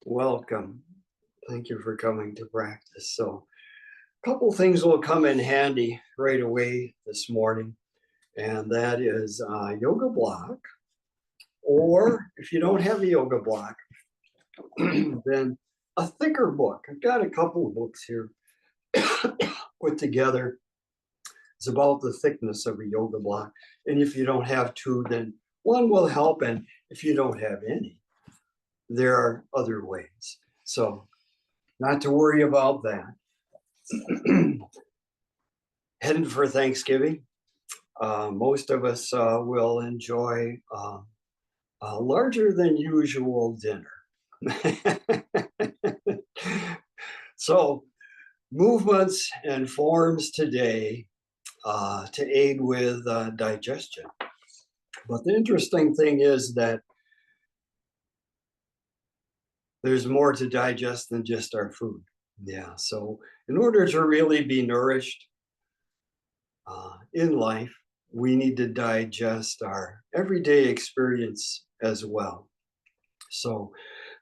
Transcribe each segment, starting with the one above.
Welcome. Thank you for coming to practice. So, a couple things will come in handy right away this morning, and that is a yoga block, or if you don't have a yoga block, then a thicker book. I've got a couple of books here put together. It's about the thickness of a yoga block. And if you don't have two, then one will help. And if you don't have any, there are other ways. So, not to worry about that. Headed for Thanksgiving. Most of us will enjoy a larger than usual dinner. So, movements and forms today to aid with digestion. But the interesting thing is that there's more to digest than just our food. Yeah, so in order to really be nourished in life, we need to digest our everyday experience as well. So,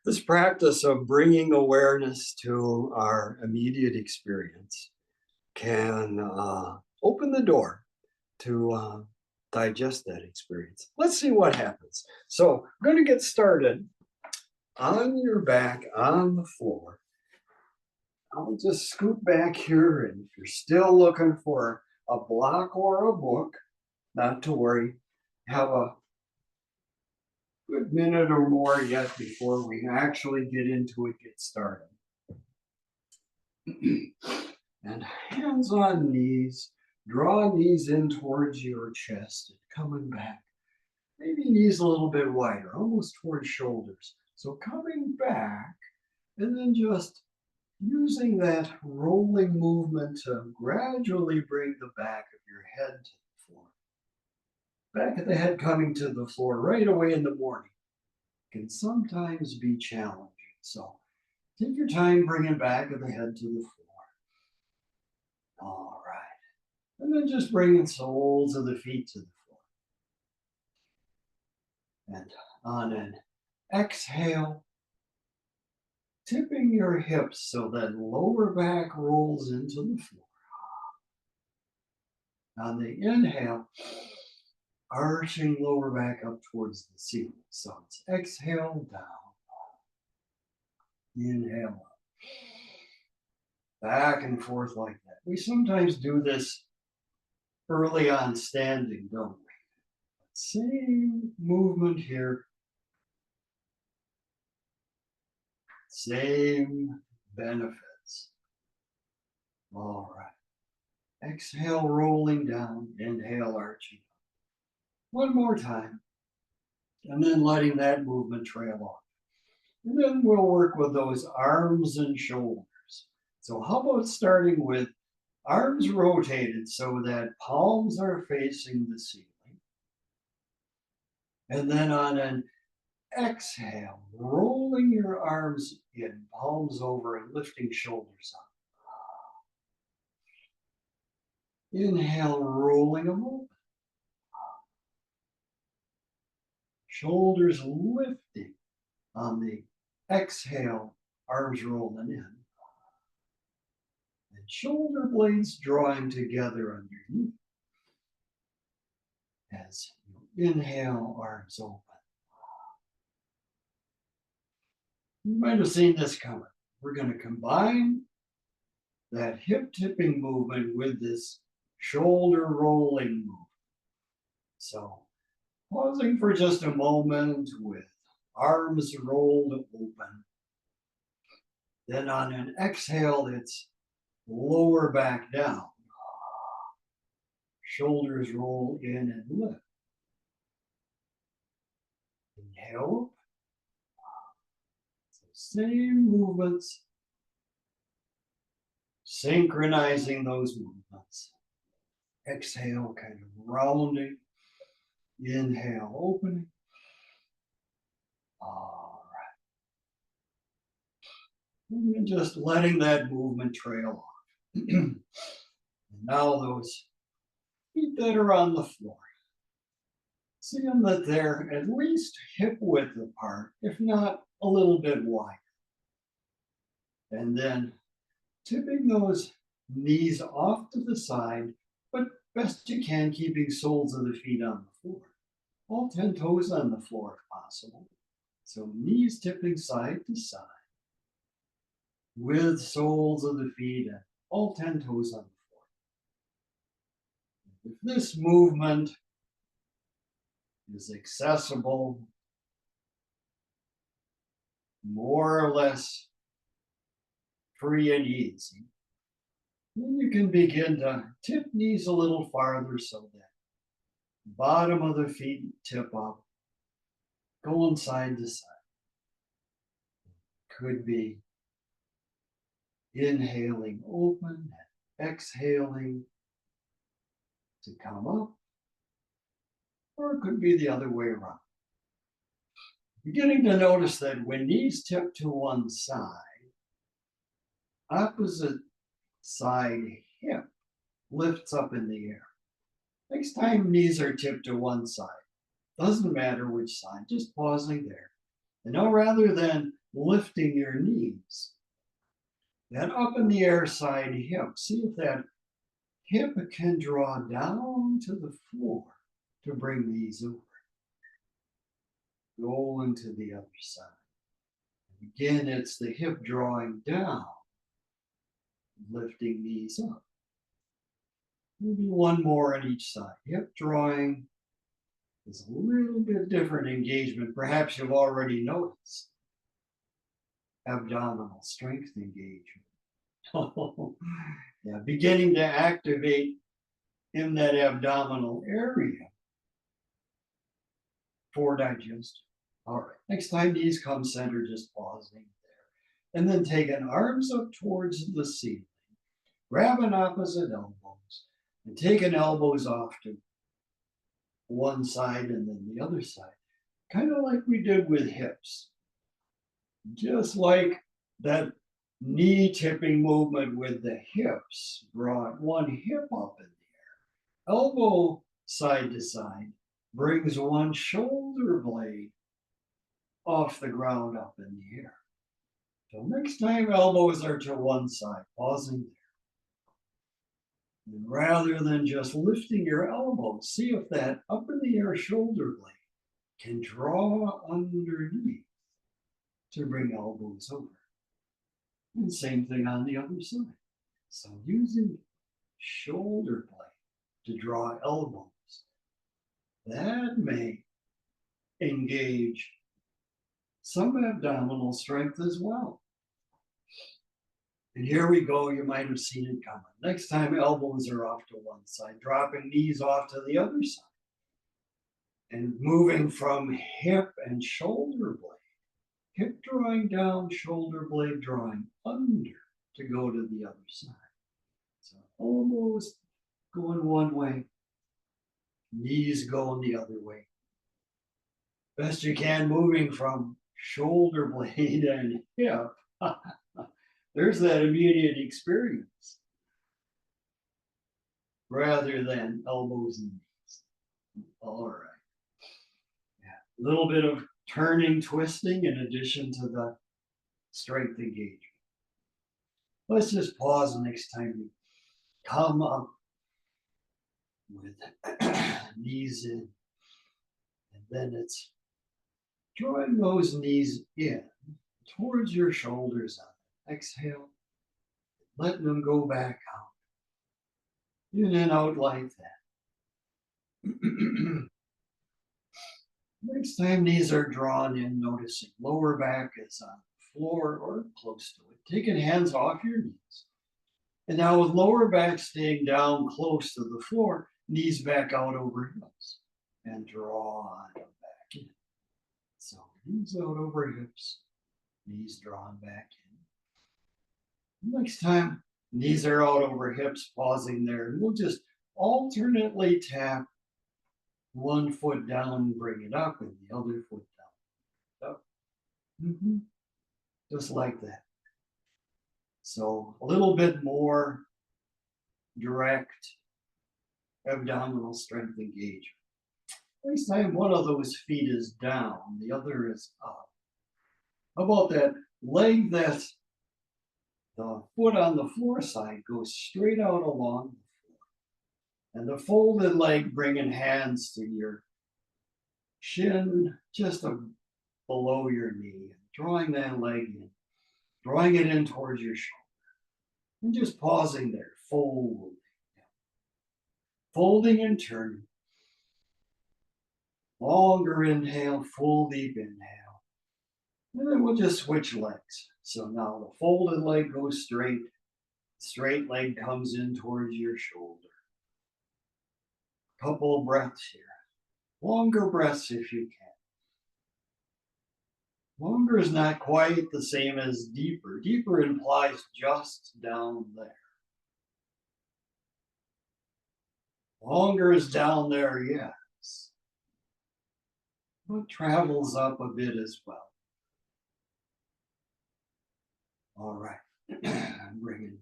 this practice of bringing awareness to our immediate experience can open the door to digest that experience. Let's see what happens. So, I'm going to get started on your back on the floor. I'll just scoot back here, and if you're still looking for a block or a book, not to worry. Have a good minute or more yet before we actually get into it, get started. And hands on knees, draw knees in towards your chest and coming back. Maybe knees a little bit wider, almost towards shoulders. So coming back and then just using that rolling movement to gradually bring the back of your head to the floor. Back of the head coming to the floor right away in the morning can sometimes be challenging. So take your time bringing back of the head to the floor. All right. And then just bringing soles of the feet to the floor. And on an exhale, tipping your hips so that lower back rolls into the floor. On the inhale, arching lower back up towards the ceiling. So it's exhale down, inhale up, back and forth like that. We sometimes do this early on standing, don't we? Same movement here, same benefits. All right. Exhale, rolling down, inhale, arching. One more time, and then letting that movement trail off. And then we'll work with those arms and shoulders. So how about starting with arms rotated so that palms are facing the ceiling. And then on an exhale, rolling your arms in, palms over, and lifting shoulders up. Inhale, rolling them open. Shoulders lifting on the exhale, arms rolling in. And shoulder blades drawing together underneath. As you inhale, arms open. You might have seen this coming. We're going to combine that hip tipping movement with this shoulder rolling movement. So, pausing for just a moment with arms rolled open. Then on an exhale, it's lower back down. Shoulders roll in and lift. Inhale. So same movements. Synchronizing those movements. Exhale, kind of rounding. Inhale, opening. All right. And then just letting that movement trail off. And now those feet that are on the floor. Seeing that they're at least hip width apart, if not a little bit wider. And then tipping those knees off to the side, but best you can, keeping soles of the feet on the floor. All 10 toes on the floor if possible. So knees tipping side to side with soles of the feet and all 10 toes on the floor. If this movement is accessible, more or less free and easy, then you can begin to tip knees a little farther so that bottom of the feet tip up, going side to side. Could be inhaling open, exhaling to come up, or it could be the other way around. Beginning to notice that when knees tip to one side, opposite side hip lifts up in the air. Next time knees are tipped to one side, doesn't matter which side, just pausing there. And now rather than lifting your knees, that up in the air side hip, see if that hip can draw down to the floor to bring these over. Go into the other side. Again, it's the hip drawing down, lifting these up. Maybe one more on each side. Hip drawing is a little bit different engagement. Perhaps you've already noticed. Abdominal strength engagement. Yeah, beginning to activate in that abdominal area for digestion. All right, next time knees come center, just pausing there. And then taking arms up towards the ceiling, grabbing opposite elbows, and taking elbows off to one side and then the other side, kind of like we did with hips. Just like that knee tipping movement with the hips brought one hip up in the air. Elbow side to side brings one shoulder blade off the ground up in the air. So next time elbows are to one side, pausing there. And rather than just lifting your elbows, see if that up in the air shoulder blade can draw underneath to bring elbows over. And same thing on the other side. So using shoulder blade to draw elbows, that may engage some abdominal strength as well. And here we go, you might have seen it coming. Next time elbows are off to one side, dropping knees off to the other side. And moving from hip and shoulder blade. Hip drawing down, shoulder blade drawing under to go to the other side. So elbows going one way, knees going the other way. Best you can, moving from shoulder blade and hip. There's that immediate experience rather than elbows and knees. All right. Yeah. A little bit of turning, twisting in addition to the strength engagement. Let's just pause next time you come up with knees in. And then it's drawing those knees in towards your shoulders. Exhale, letting them go back out. In and out like that. Next time knees are drawn in, noticing lower back is on the floor or close to it. Taking hands off your knees. And now with lower back staying down close to the floor, knees back out over hips. And draw them back in. So knees out over hips, knees drawn back in. Next time, knees are out over hips, pausing there. And we'll just alternately tap one foot down, bring it up, and the other foot down. Up. Just like that. So a little bit more direct abdominal strength engagement. Next time one of those feet is down, the other is up. How about that leg that's The foot on the floor side goes straight out along the floor. And the folded leg, bringing hands to your shin, just below your knee, drawing that leg in, drawing it in towards your shoulder. And just pausing there, folding and turning. Longer inhale, full deep inhale. And then we'll just switch legs. So now the folded leg goes straight, straight leg comes in towards your shoulder. Couple of breaths here. Longer breaths if you can. Longer is not quite the same as deeper. Deeper implies just down there. Longer is down there, yes. But travels up a bit as well. All right. I'm bringing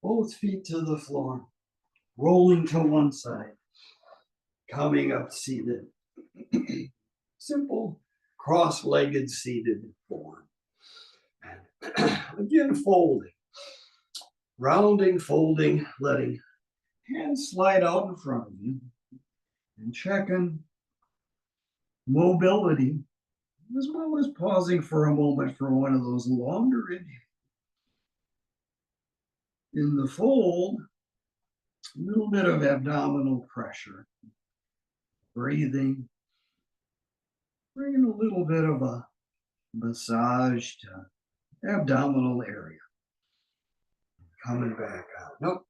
both feet to the floor, rolling to one side, coming up seated. Simple cross-legged seated form. And again, folding. Rounding, folding, letting hands slide out in front of you. And checking mobility, as well as pausing for a moment for one of those longer inhales. In the fold, a little bit of abdominal pressure. Breathing. Bringing a little bit of a massage to abdominal area. Coming back out. Nope.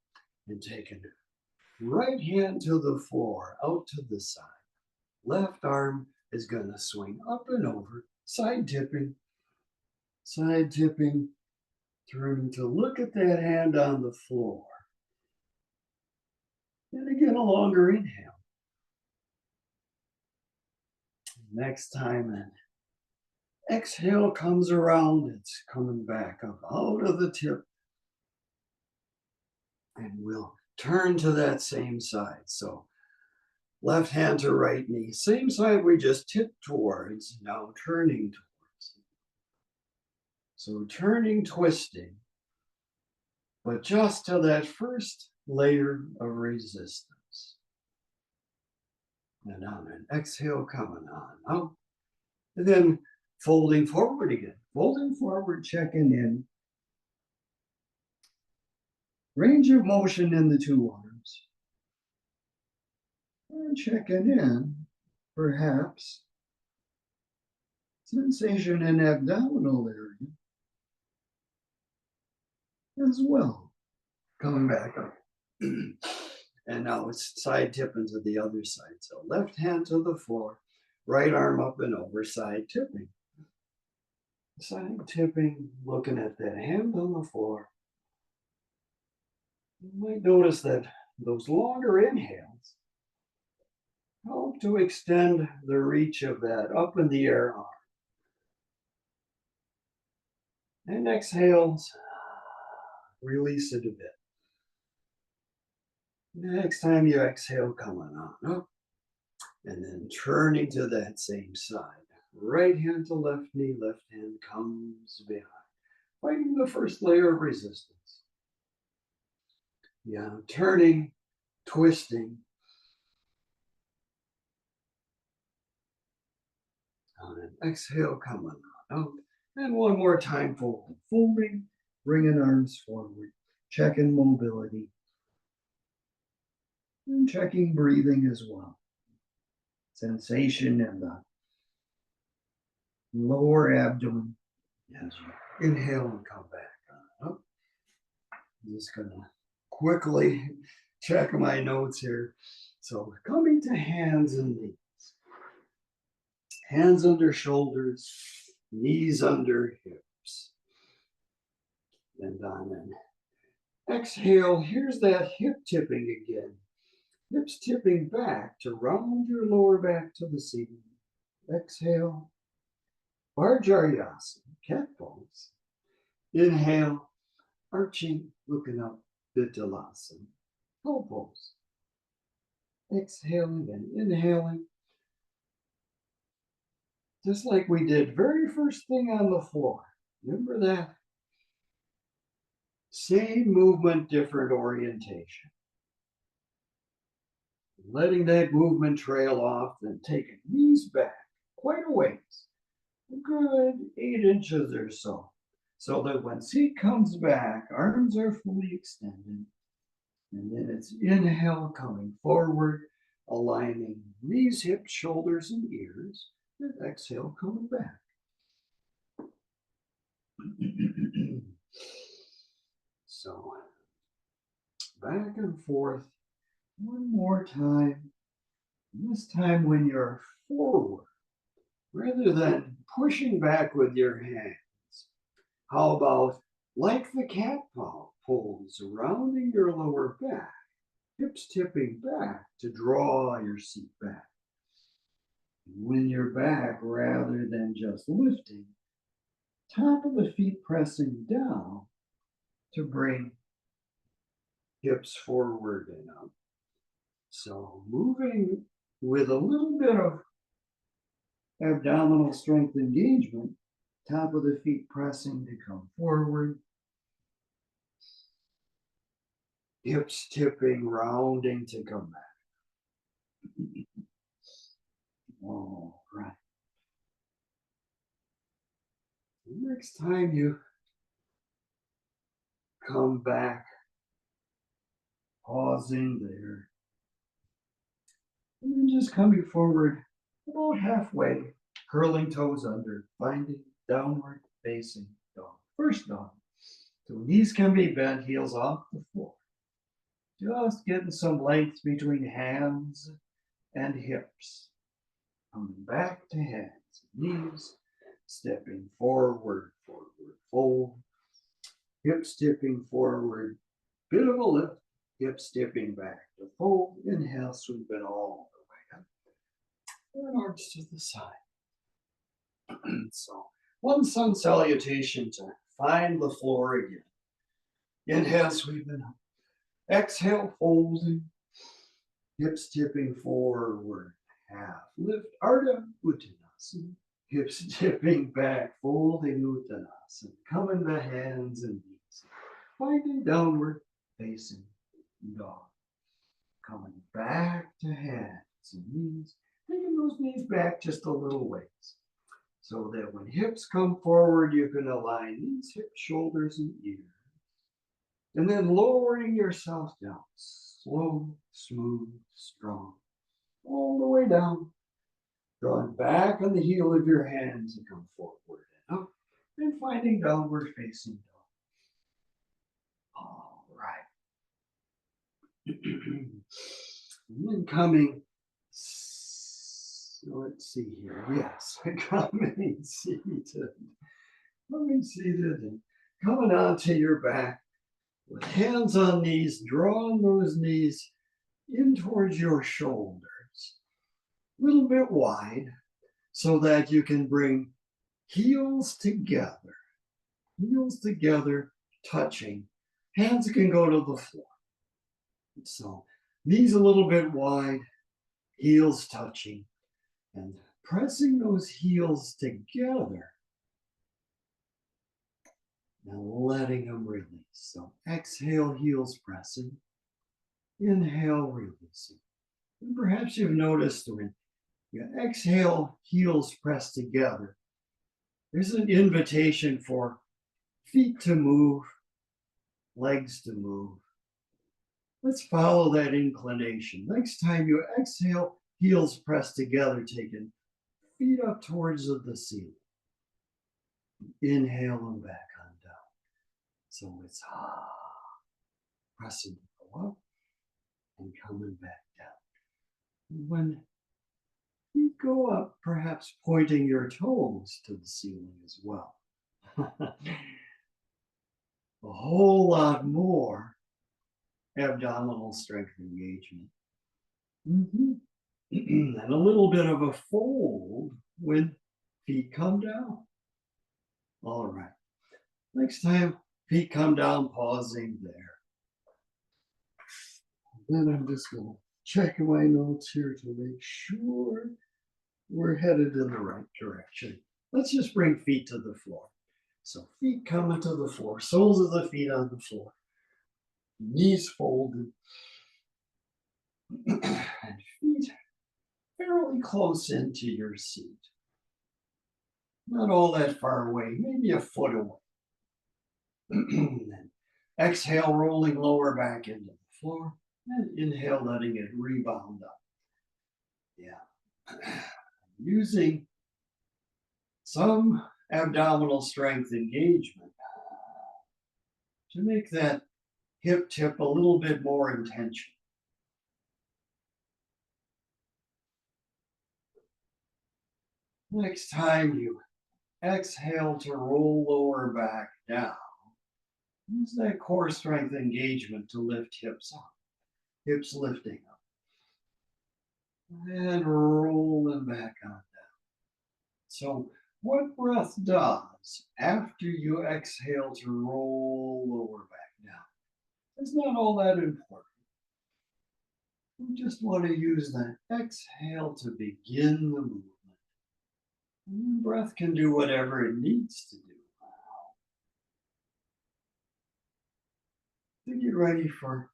And taking right hand to the floor, out to the side. Left arm is going to swing up and over, side tipping, turning to look at that hand on the floor. And again, a longer inhale. Next time, an exhale comes around, it's coming back up out of the tip. And we'll turn to that same side. So left hand to right knee, same side we just tipped towards, now turning towards. So turning, twisting, but just to that first layer of resistance. And on an exhale, coming on out. And then folding forward again. Folding forward, checking in. Range of motion in the two arms. And checking in, perhaps, sensation in abdominal area as well. Coming back up. And now it's side tipping to the other side. So left hand to the floor, right arm up and over, side tipping. Side tipping, looking at that hand on the floor. You might notice that those longer inhales help to extend the reach of that up in the air arm. And exhales, release it a bit. Next time you exhale, coming on up. And then turning to that same side. Right hand to left knee, left hand comes behind. Fighting the first layer of resistance. Yeah, turning, twisting. On an exhale, coming on out. And one more time, folding. Folding, bringing arms forward. Checking mobility. And checking breathing as well. Sensation in the lower abdomen. Yes. Inhale and come back on up. I'm just going to quickly check my notes here. So coming to hands and knees. Hands under shoulders, knees under hips. And on an exhale, here's that hip tipping again. Hips tipping back to round your lower back to the ceiling. Exhale. Vajrayasana, cat pose. Inhale, arching, looking up, Vitalasana, cow pose. Exhaling and inhaling. Just like we did very first thing on the floor. Remember that? Same movement, different orientation. Letting that movement trail off, then taking knees back quite a ways, a good 8 inches or so. So that when seat comes back, arms are fully extended. And then it's inhale coming forward, aligning knees, hips, shoulders, and ears. And exhale coming back. So back and forth one more time. This time when you're forward, rather than pushing back with your hands, how about like the cat pose, rounding your lower back, hips tipping back to draw your seat back. When you're back, rather than just lifting, top of the feet pressing down to bring hips forward and up. So moving with a little bit of abdominal strength engagement, top of the feet pressing to come forward, hips tipping, rounding to come back. All right. Next time you come back, pausing there, and then just coming forward about halfway, curling toes under, finding downward facing dog. First dog. So knees can be bent, heels off the floor. Just getting some length between hands and hips. Coming back to hands and knees, stepping forward, fold. Hips tipping forward, bit of a lift, hips tipping back to fold. Inhale, sweep it all the way up. And arms to the side. So one sun salutation to find the floor again. Inhale, sweeping up. Exhale, folding. Hips tipping forward. Half lift. Ardha Uttanasana. Hips tipping back, folding Uttanasana. Coming to hands and knees. Finding downward facing dog. Coming back to hands and knees. Taking those knees back just a little ways. So that when hips come forward, you can align knees, hips, shoulders, and ears. And then lowering yourself down. Slow, smooth, strong. All the way down. Drawing back on the heel of your hands and come forward and up. And finding downward facing dog. All right. And then coming, let's see here. Yes, coming seated. Coming seated and coming onto your back with hands on knees, drawing those knees in towards your shoulders. A little bit wide so that you can bring heels together, touching. Hands can go to the floor. So knees a little bit wide, heels touching, and pressing those heels together. Now letting them release. So exhale, heels pressing. Inhale, releasing. And perhaps you've noticed when you exhale, heels press together, there's an invitation for feet to move, legs to move. Let's follow that inclination. Next time you exhale, heels press together, taking feet up towards the ceiling. Inhale and back on down. So it's pressing to go up and coming back down. When feet go up, perhaps pointing your toes to the ceiling as well. A whole lot more abdominal strength engagement. And a little bit of a fold when feet come down. All right. Next time, feet come down, pausing there. Then I'm just going to check my notes here to make sure we're headed in the right direction. Let's just bring feet to the floor. So feet coming to the floor, soles of the feet on the floor, knees folded, and feet fairly close into your seat. Not all that far away, maybe a foot away. And exhale, rolling lower back into the floor, and inhale, letting it rebound up. Yeah. Using some abdominal strength engagement to make that hip tip a little bit more intentional. Next time you exhale to roll lower back down, use that core strength engagement to lift hips up, hips lifting up, and rolling back on down. So what breath does after you exhale to roll lower back down is not all that important. We just want to use that exhale to begin the movement. And the breath can do whatever it needs to do to get ready for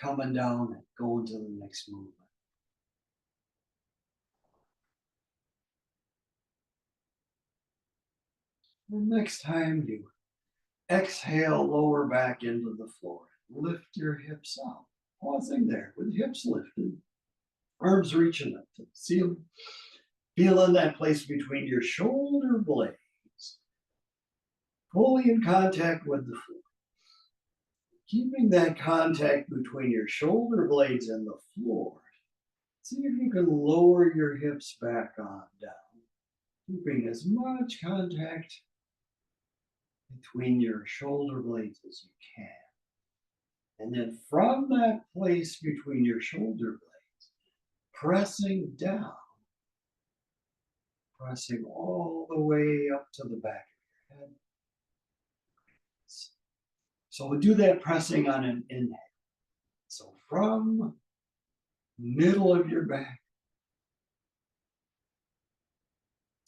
coming down and going to the next movement. The next time you exhale, lower back into the floor. Lift your hips up. Pausing there with hips lifted, arms reaching up to the ceiling. Feeling that place between your shoulder blades, fully in contact with the floor. Keeping that contact between your shoulder blades and the floor. See if you can lower your hips back on down, keeping as much contact between your shoulder blades as you can. And then from that place between your shoulder blades, pressing down, pressing all the way up to the back of your head. So we'll do that pressing on an inhale. So from middle of your back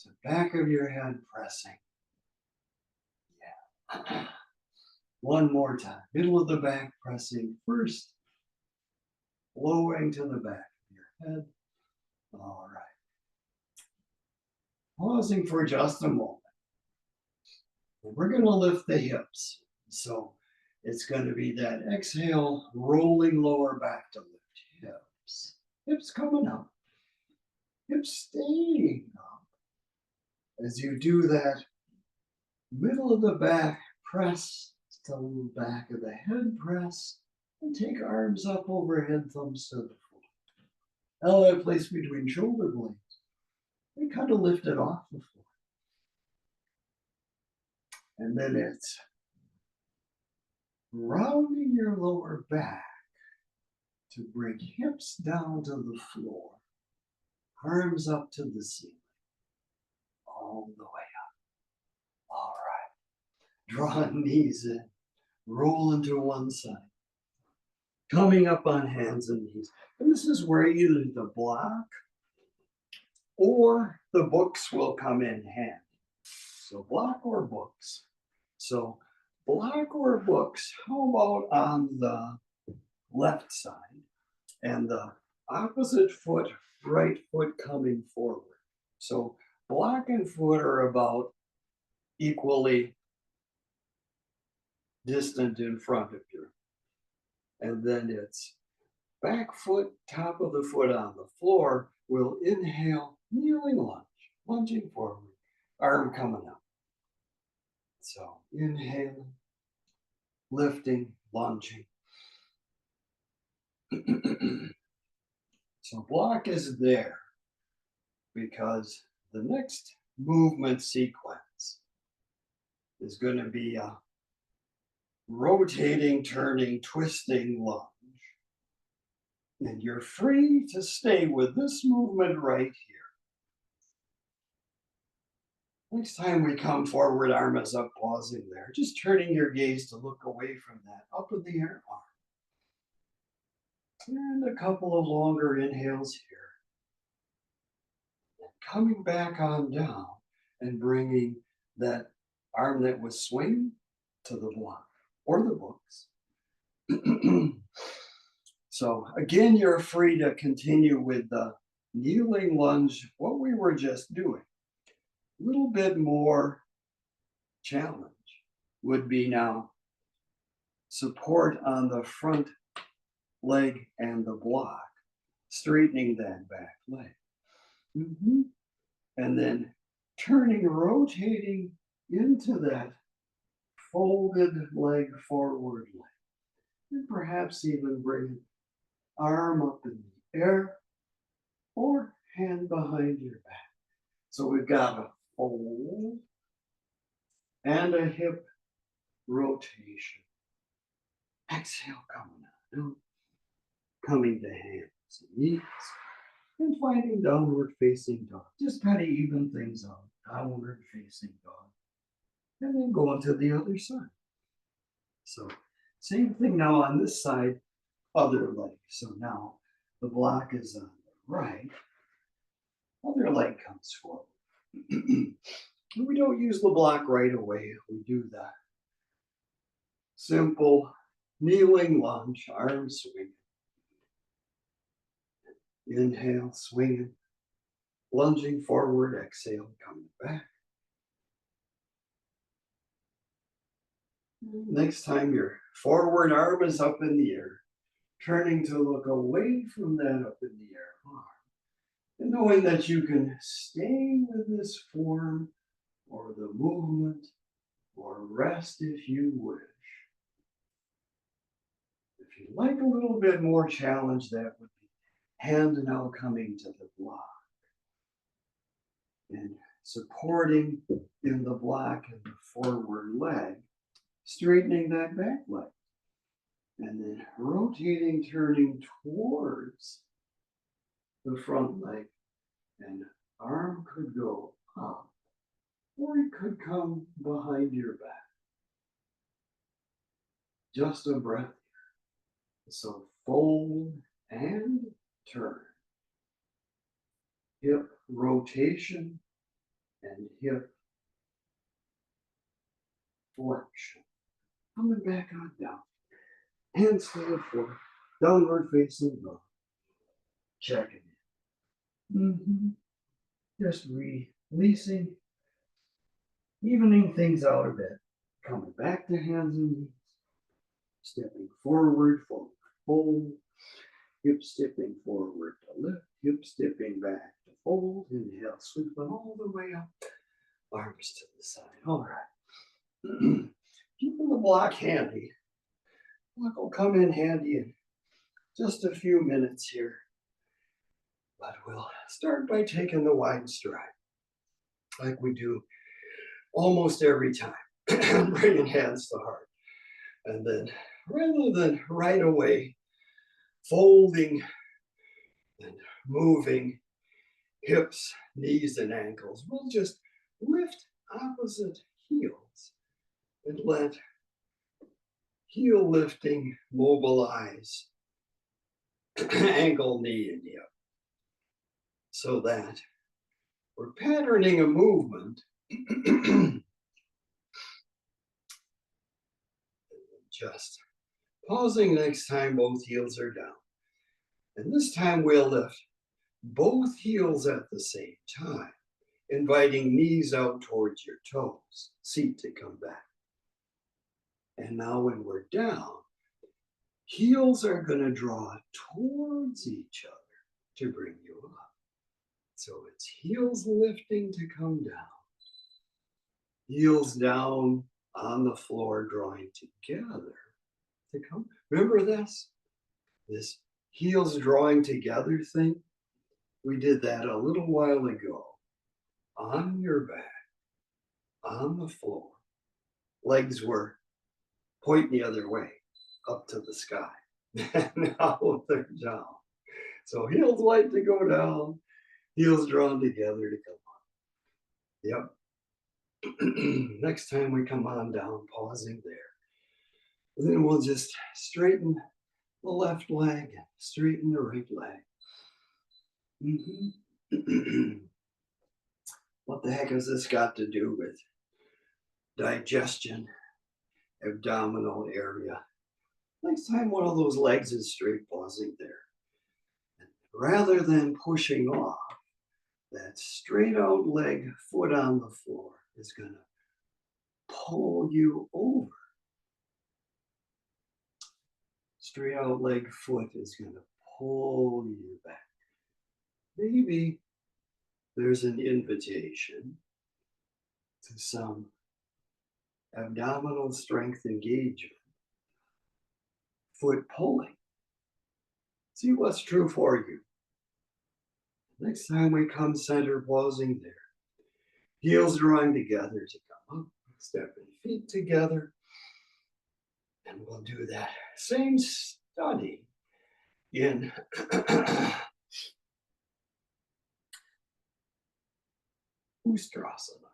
to back of your head, pressing. Yeah. One more time. Middle of the back, pressing first, lowering to the back of your head. All right. Pausing for just a moment. We're going to lift the hips. So it's going to be that exhale, rolling lower back to lift hips. Hips coming up. Hips staying up. As you do that, middle of the back, press to the back of the head, press, and take arms up overhead, thumbs to the floor. Now that place between shoulder blades, we kind of lift it off the floor. And then it's rounding your lower back to bring hips down to the floor, arms up to the ceiling, all the way up. All right. Drawing knees in, rolling to one side, coming up on hands and knees. And this is where either the block or the books will come in handy. So block or books. So block or books, how about on the left side and the opposite foot, right foot coming forward. So block and foot are about equally distant in front of you. And then it's back foot, top of the foot on the floor. We'll inhale, kneeling lunge, lunging forward, arm coming up. So inhaling, lifting, lunging. So block is there because the next movement sequence is going to be a rotating, turning, twisting lunge. And you're free to stay with this movement right here. Next time we come forward, arm is up, pausing there. Just turning your gaze to look away from that up in the air arm. And a couple of longer inhales here. And coming back on down and bringing that arm that was swinging to the block or the books. So again, you're free to continue with the kneeling lunge, what we were just doing. A little bit more challenge would be now support on the front leg and the block, straightening that back leg. And then turning, rotating into that folded leg, forward leg. And perhaps even bring arm up in the air or hand behind your back. So we've got a fold and a hip rotation. Exhale, coming out. Coming to hands and knees. And finding downward facing dog. Just kind of even things out. Downward facing dog. And then going to the other side. So same thing now on this side, other leg. So now the block is on the right. Other leg comes forward. We don't use the block right away. We do that simple kneeling lunge, arm swing. Inhale, swinging, lunging forward, exhale, coming back. Next time your forward arm is up in the air, turning to look away from that up in the air arm. And knowing that you can stay with this form or the movement or rest if you wish. If you like a little bit more challenge, that would be hand now coming to the block and supporting in the block and the forward leg, straightening that back leg, and then rotating, turning towards the front leg, and arm could go up or it could come behind your back. Just a breath here. So fold and turn. Hip rotation and hip flexion. Coming back on down. Hands to the floor. Downward facing dog. Checking in. Just releasing. Evening things out a bit. Coming back to hands and knees. Stepping forward, forward, fold. Hip stepping forward to lift. Hip stepping back to fold. Inhale, sweep them all the way up. Arms to the side. All right. Keeping the block handy. Block will come in handy in just a few minutes here. But we'll start by taking the wide stride, like we do almost every time. Bringing hands to heart. And then, rather than right away, folding and moving hips, knees, and ankles, we'll just lift opposite heels and let heel lifting mobilize ankle, knee, and hip, so that we're patterning a movement just pausing next time both heels are down. And this time we'll lift both heels at the same time, inviting knees out towards your toes, seat to come back. And now when we're down, heels are going to draw towards each other to bring you up. So it's heels lifting to come down. Heels down on the floor, drawing together to come. Remember this? This heels drawing together thing? We did that a little while ago. On your back, on the floor. Legs were pointing the other way, up to the sky. Now they're down. So heels like to go down, heels drawn together to come up. Yep. Next time we come on down, pausing there. And then we'll just straighten the left leg, straighten the right leg. What the heck has this got to do with digestion, abdominal area. Next time one of those legs is straight, pausing there. And rather than pushing off, that straight out leg, foot on the floor, is going to pull you over. Straight out leg, foot is going to pull you back. Maybe there's an invitation to some abdominal strength engagement. Foot pulling. See what's true for you. Next time we come center, pausing there. Heels drawing together to come up, stepping feet together. And we'll do that same study in Ustrasana,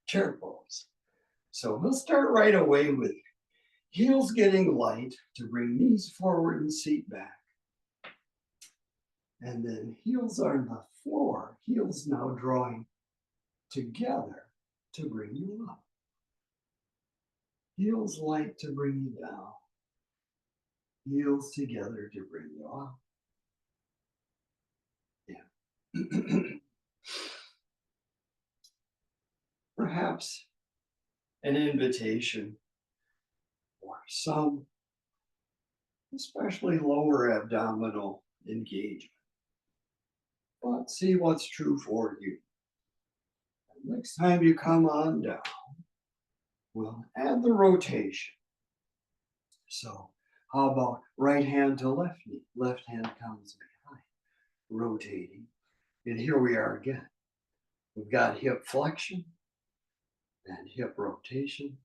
chair pose. So we'll start right away with heels getting light to bring knees forward and seat back. And then heels are on the floor, heels now drawing together to bring you up. Heels light to bring you down. Heels together to bring you up. Yeah. Perhaps an invitation for some, especially lower abdominal engagement. But see what's true for you. And next time you come on down, we'll add the rotation. So how about right hand to left knee? Left hand comes behind, rotating. And here we are again. We've got hip flexion and hip rotation.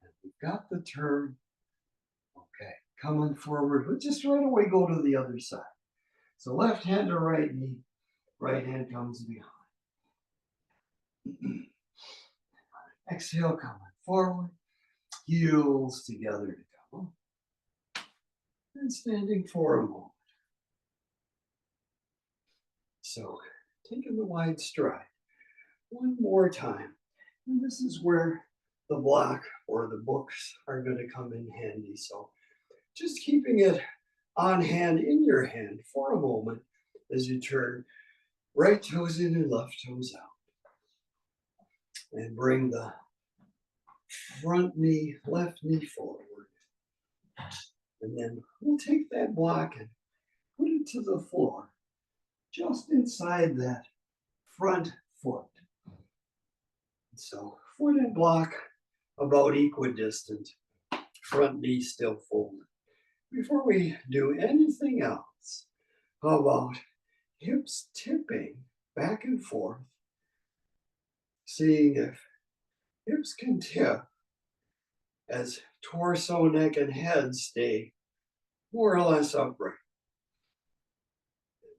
And we've got the turn. Okay, coming forward, but just right away go to the other side. So left hand to right knee, right hand comes behind. Exhale, coming forward, heels together to come up, and standing for a moment. So taking the wide stride one more time. And this is where the block or the books are going to come in handy. So just keeping it on hand in your hand for a moment as you turn right toes in and left toes out. And bring the front knee, left knee forward. And then we'll take that block and put it to the floor, just inside that front foot. So foot and block about equidistant, front knee still folded. Before we do anything else, how about hips tipping back and forth, seeing if hips can tip as torso, neck, and head stay more or less upright.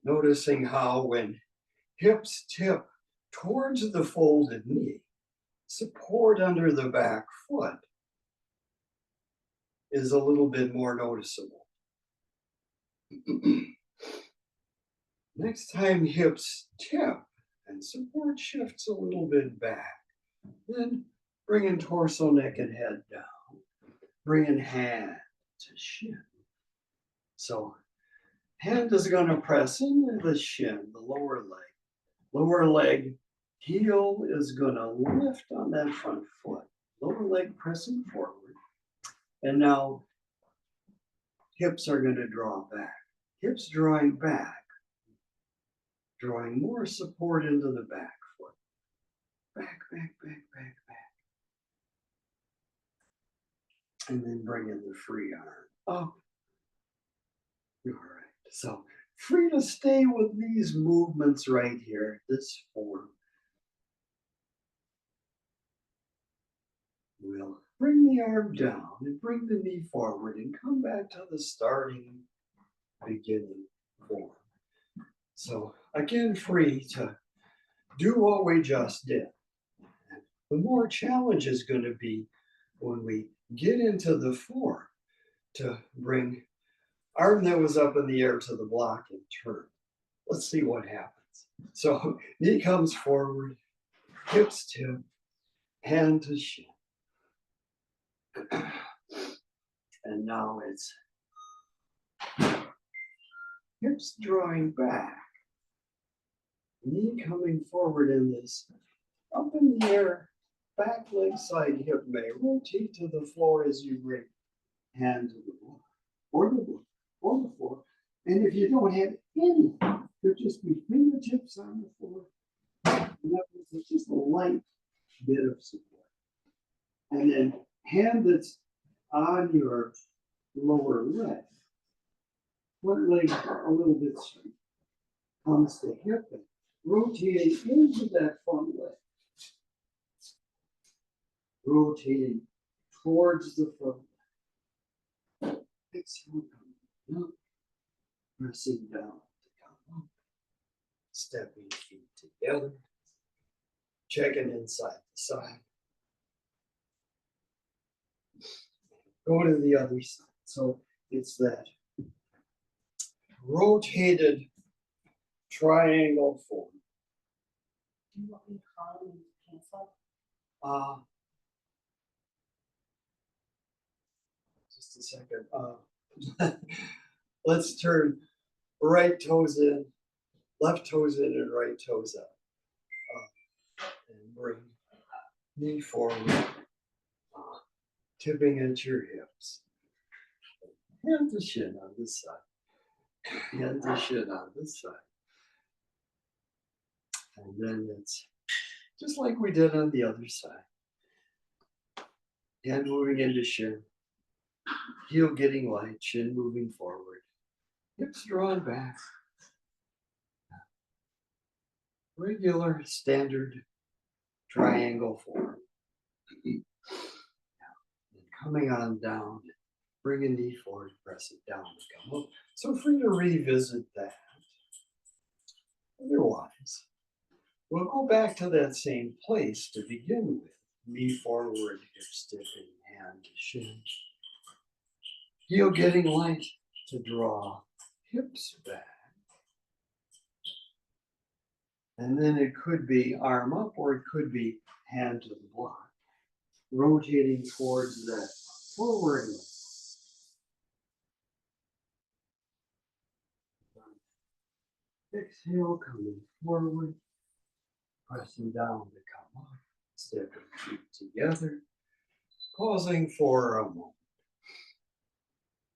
Noticing how when hips tip towards the folded knee, support under the back foot is a little bit more noticeable. Next time hips tip and support shifts a little bit back, then bringing torso, neck, and head down. Bringing hand to shin. So hand is going to press into the shin, the lower leg. Lower leg, heel is going to lift on that front foot. Lower leg pressing forward. And now hips are going to draw back. Hips drawing back, drawing more support into the back foot. Back, back, back, back, back. And then bring in the free arm up. All right, so free to stay with these movements right here, this form. We'll bring the arm down and bring the knee forward and come back to the starting beginning form. So again, free to do what we just did. And the more challenge is going to be when we get into the form to bring arm that was up in the air to the block and turn. Let's see what happens. So knee comes forward, hips tip, hand to shin. And now it's hips drawing back, knee coming forward in this up in the air, back leg side hip may rotate to the floor as you bring hand to the block, or the block, or the floor. And if you don't have anything, there'll just be fingertips on the floor. And that was just a light bit of support. And then hand that's on your lower leg, front leg a little bit straight, comes to hip and rotating into that front leg. Rotating towards the front leg. Exhale, coming up, pressing down to come up, stepping feet together, checking inside the side. Go to the other side. So it's that rotated triangle form. Do you want me to call and cancel? Just a second. Let's turn right toes in, left toes in, and right toes up. And bring knee forward, tipping at your hips. Hand to shin on this side. Hand to shin on this side. And then it's just like we did on the other side. Hand moving into shin. Heel getting light, shin moving forward. Hips drawn back. Regular, standard triangle form. And coming on down, bring a knee forward, press it down to come up. So free to revisit that. Otherwise, we'll go back to that same place to begin with. Knee forward, hip stiffening, hand to shin. Heel getting light to draw hips back. And then it could be arm up or it could be hand to the block. Rotating towards that forward leg. Exhale, coming forward, pressing down to come up, stepping feet together, pausing for a moment.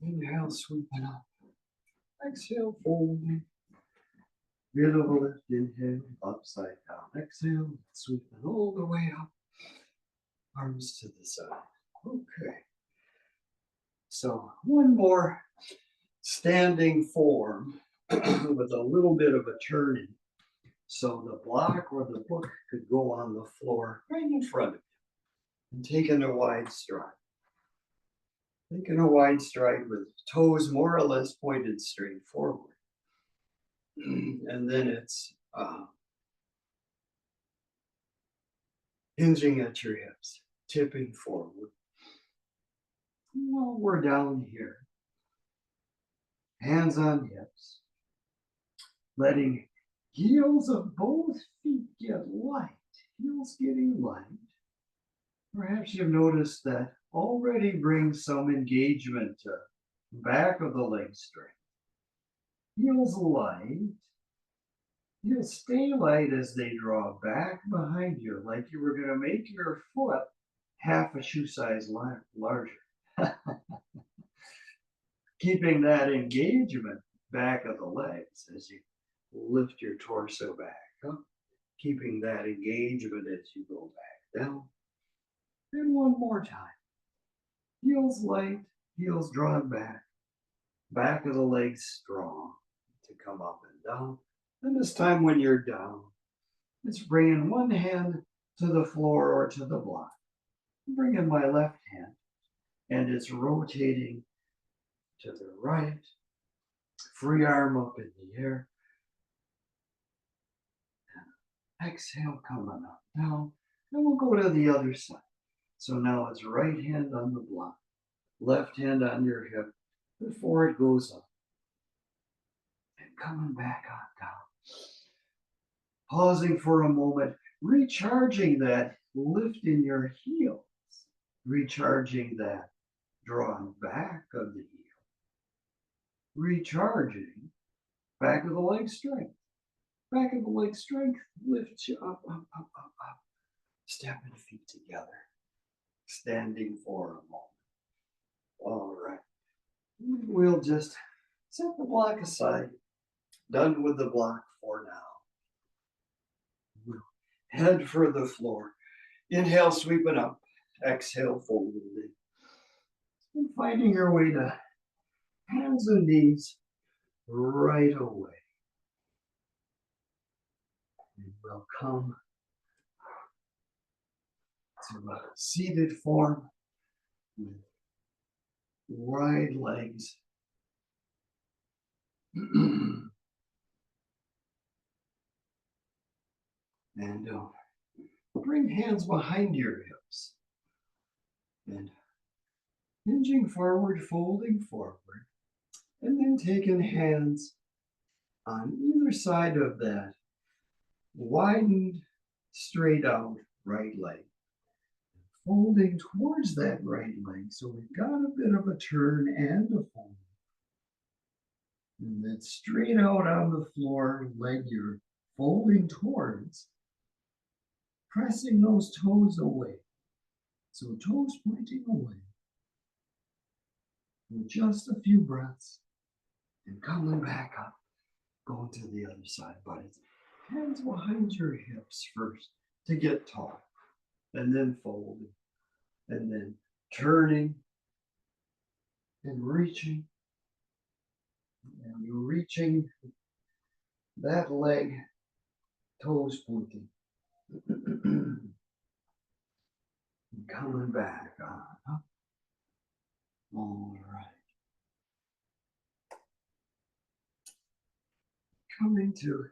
Inhale, sweeping up. Exhale, folding. Bit of a lift, inhale, upside down. Exhale, sweeping all the way up. Arms to the side. Okay. So one more standing form with a little bit of a turning. So the block or the book could go on the floor right in front of you. And taking a wide stride. Taking a wide stride with toes more or less pointed straight forward. And then it's hinging at your hips, tipping forward. Well, we're down here. Hands on hips. Letting heels of both feet get light. Heels getting light. Perhaps you've noticed that already brings some engagement to back of the leg strength. Heels light. Heels stay light as they draw back behind you, like you were going to make your foot half a shoe size larger. Keeping that engagement back of the legs as you lift your torso back up. Keeping that engagement as you go back down. And one more time. Heels light, heels drawn back. Back of the legs strong to come up and down. And this time when you're down, it's bringing one hand to the floor or to the block. Bringing my left hand, and it's rotating to the right. Free arm up in the air. And exhale, coming up, down. And we'll go to the other side. So now it's right hand on the block, left hand on your hip before it goes up. And coming back on down. Pausing for a moment, recharging that lifting your heels, recharging that drawn back of the heel, recharging back of the leg strength. Back of the leg strength lifts you up, up, up, up, up. Stepping feet together, standing for a moment. All right. We'll just set the block aside. Done with the block for now. We'll head for the floor. Inhale, sweeping up. Exhale, folding in. And finding your way to hands and knees right away. And we'll come to a seated form with wide legs. And bring hands behind your hips. And hinging forward, folding forward. And then taking hands on either side of that widened, straight out right leg. Folding towards that right leg. So we've got a bit of a turn and a fold. And then straight out on the floor, leg you're folding towards, pressing those toes away. So toes pointing away. And just a few breaths and coming back up, going to the other side. But it's hands behind your hips first to get tall, and then folding, and then turning and reaching. And you're reaching that leg, toes pointing. And coming back on. All right. Coming to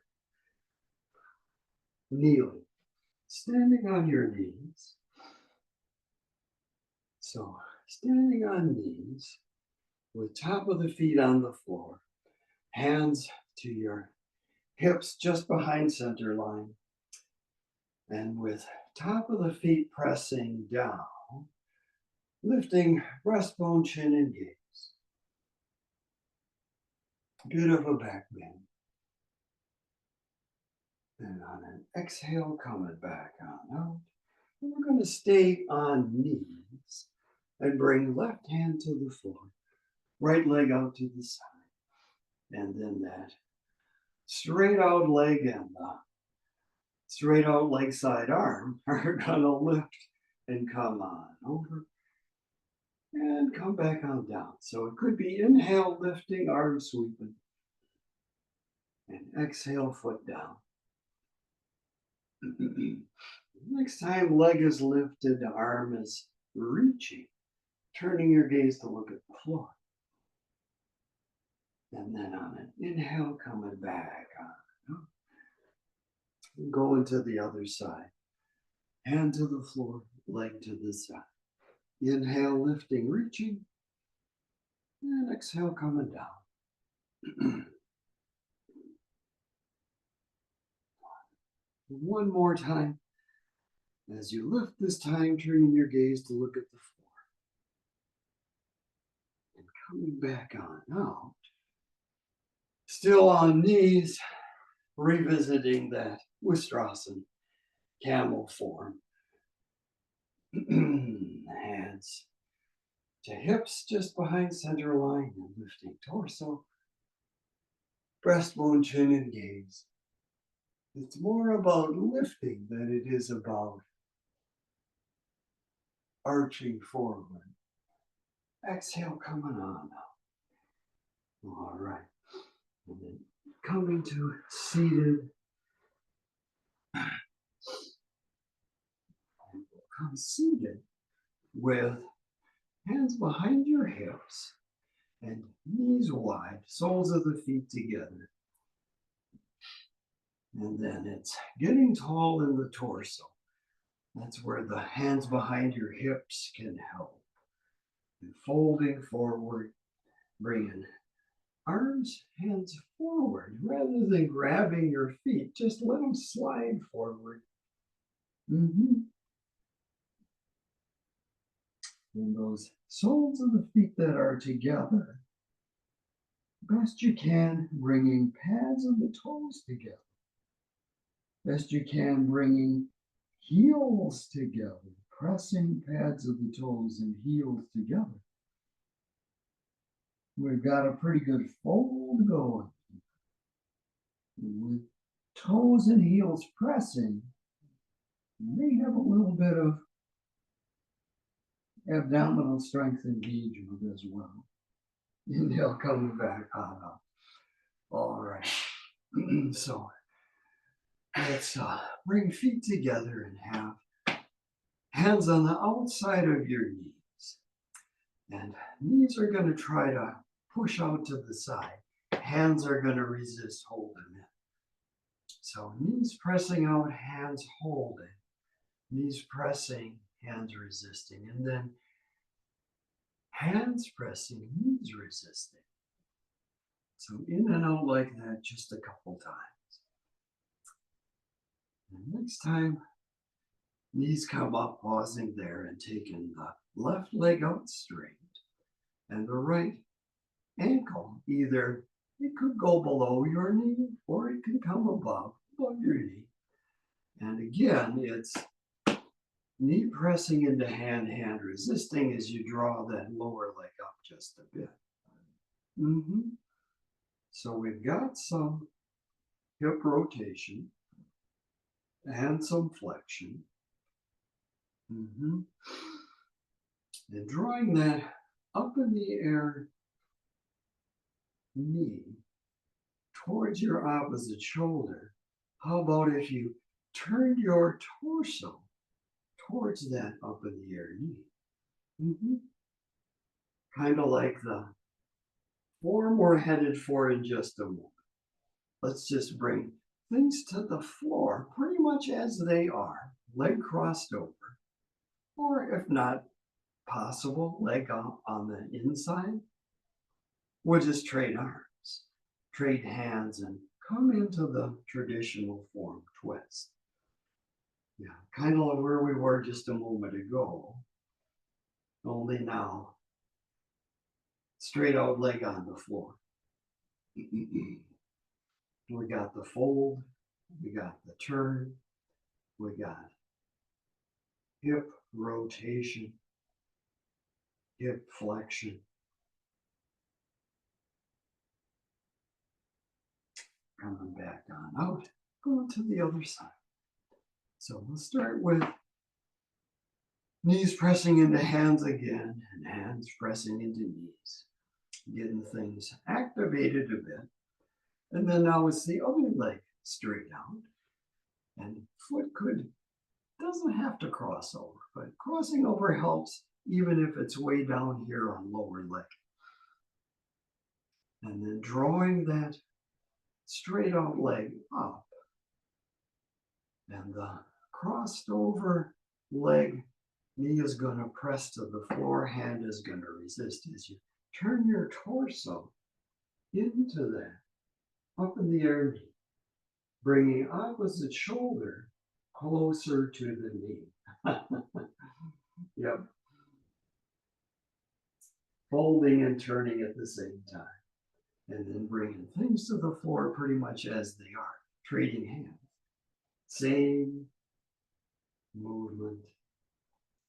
kneeling. Standing on your knees. So standing on knees with top of the feet on the floor. Hands to your hips just behind center line. And with top of the feet pressing down, lifting breastbone, chin, and gaze. Bit of a back bend. And on an exhale, coming back on out. And we're going to stay on knees and bring left hand to the floor. Right leg out to the side. And then that straight out leg and the straight out leg side arm are going to lift and come on over. And come back on down. So it could be inhale, lifting, arm sweeping. And exhale, foot down. Next time, leg is lifted, arm is reaching. Turning your gaze to look at the floor. And then on an inhale, coming back on. Going to the other side. Hand to the floor, leg to the side. Inhale, lifting, reaching. And exhale, coming down. One more time. As you lift this time, turning your gaze to look at the floor. And coming back on out. Still on knees, revisiting that Ustrasana, camel form. Hands to hips just behind center line and lifting torso. Breastbone, chin, and gaze. It's more about lifting than it is about arching forward. Exhale, coming on now. All right. And then coming to seated. And we'll come seated with hands behind your hips and knees wide, soles of the feet together. And then it's getting tall in the torso. That's where the hands behind your hips can help. And folding forward, bringing arms, hands forward. Rather than grabbing your feet, just let them slide forward. And those soles of the feet that are together, best you can, bringing pads of the toes together. Best you can, bringing heels together, pressing pads of the toes and heels together. We've got a pretty good fold going. With toes and heels pressing, you may have a little bit of abdominal strength engagement as well. Inhale, coming back on up. All right. So let's bring feet together and have hands on the outside of your knees. And knees are going to try to push out to the side. Hands are going to resist holding it. So knees pressing out, hands holding. Knees pressing, hands resisting. And then hands pressing, knees resisting. So in and out like that just a couple times. And next time, knees come up, pausing there and taking the left leg out straight and the right ankle. Either it could go below your knee or it can come above your knee. And again, it's knee pressing into hand, hand resisting as you draw that lower leg up just a bit. So we've got some hip rotation and some flexion. And drawing that up in the air knee towards your opposite shoulder. How about if you turned your torso towards that up in the air knee? Kind of like the form we're headed for in just a moment. Let's just bring things to the floor pretty much as they are, leg crossed over. Or if not possible, leg up on the inside. We'll just trade arms, trade hands, and come into the traditional form twist. Yeah, kind of where we were just a moment ago. Only now, straight out leg on the floor. We got the fold, we got the turn, we got hip rotation, hip flexion. Coming back on out, going to the other side. So we'll start with knees pressing into hands again and hands pressing into knees. Getting things activated a bit. And then now it's the other leg straight out. And foot doesn't have to cross over, but crossing over helps even if it's way down here on lower leg. And then drawing that straight out leg up. And the crossed over leg, knee is going to press to the floor, hand is going to resist as you turn your torso into that up in the air knee, bringing opposite shoulder closer to the knee. Yep. Folding and turning at the same time. And then bringing things to the floor pretty much as they are, trading hands. Same movement,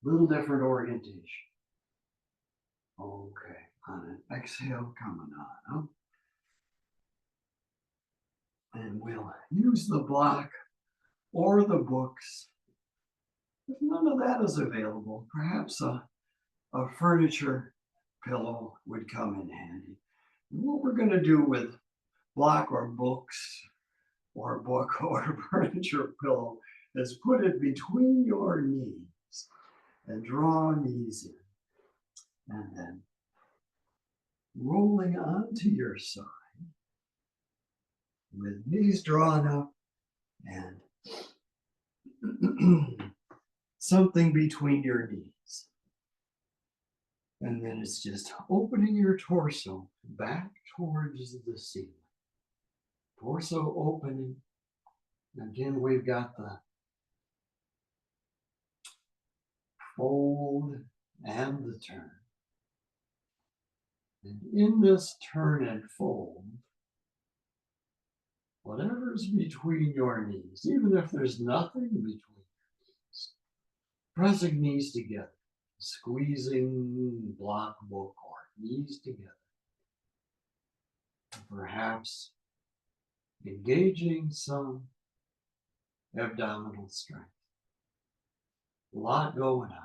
little different orientation. Okay, on an exhale, coming on up. And we'll use the block or the books. If none of that is available, perhaps a furniture pillow would come in handy. And what we're going to do with block or books or book or furniture pillow is put it between your knees and draw knees in. And then rolling onto your side with knees drawn up and something between your knees. And then it's just opening your torso back towards the ceiling. Torso opening. Again, we've got the fold and the turn. And in this turn and fold, whatever's between your knees, even if there's nothing between your knees, pressing knees together, squeezing block book or knees together, perhaps engaging some abdominal strength. A lot going on.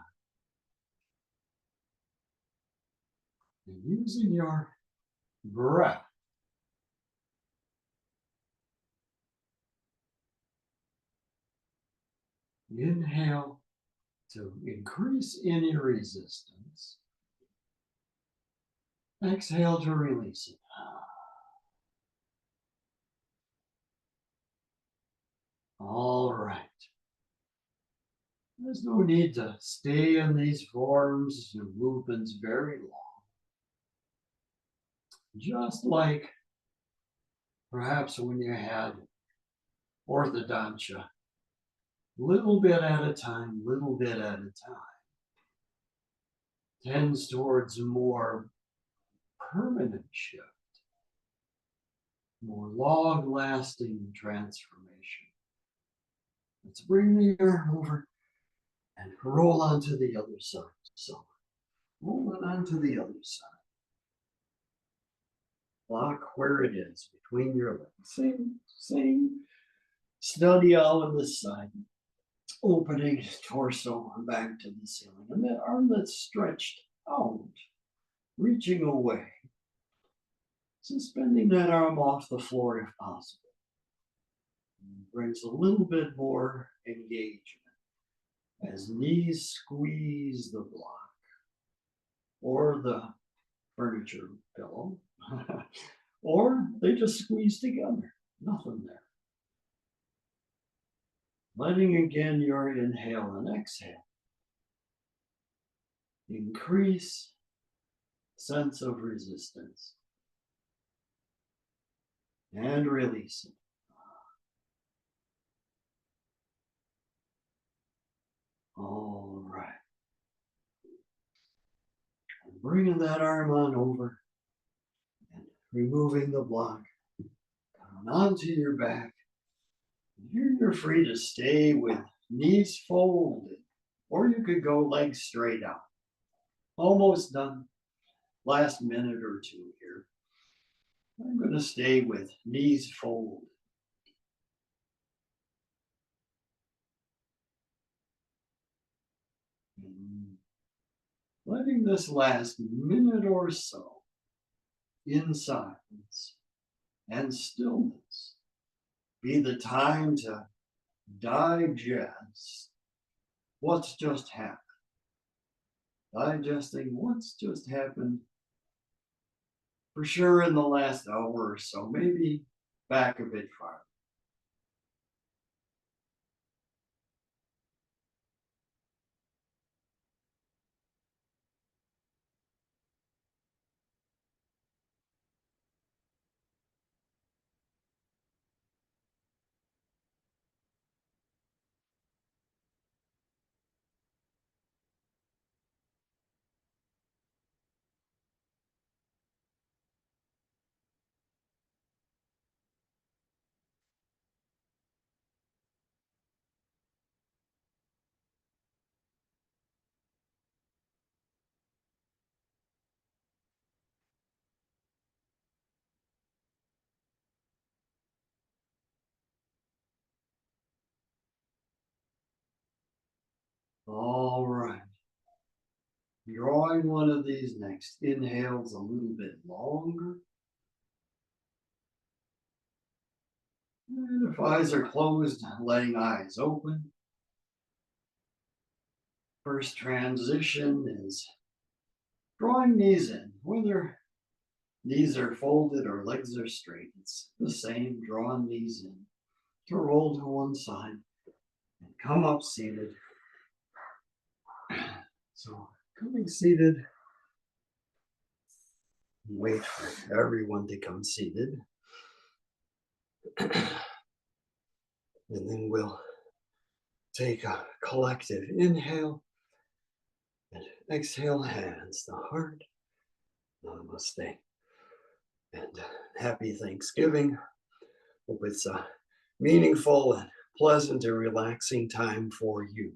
And using your breath inhale to increase any resistance. Exhale to release it. All right. There's no need to stay in these forms and movements very long. Just like perhaps when you had orthodontia, little bit at a time, little bit at a time, tends towards more permanent shift, more long-lasting transformation. Let's bring the arm over and roll onto the other side. So, roll it onto the other side. Lock where it is between your legs. Same study all on this side. Opening torso back to the ceiling. And that arm that's stretched out, reaching away. Suspending that arm off the floor if possible. Brings a little bit more engagement as knees squeeze the block or the furniture pillow, or they just squeeze together. Nothing there. Letting again your inhale and exhale increase sense of resistance and release it. All right. And bringing that arm on over and removing the block down onto your back. Here you're free to stay with knees folded, or you could go legs straight out. Almost done. Last minute or two here. I'm going to stay with knees folded. Letting this last minute or so in silence and stillness be the time to digest what's just happened. Digesting what's just happened for sure in the last hour or so, maybe back a bit farther. All right. Drawing one of these next inhales a little bit longer. And if eyes are closed, letting eyes open. First transition is drawing knees in, whether knees are folded or legs are straight. It's the same, drawing knees in to roll to one side and come up seated. So coming seated, wait for everyone to come seated. And then we'll take a collective inhale and Exhale, hands to heart. Namaste. And happy Thanksgiving. Hope it's a meaningful and pleasant and relaxing time for you.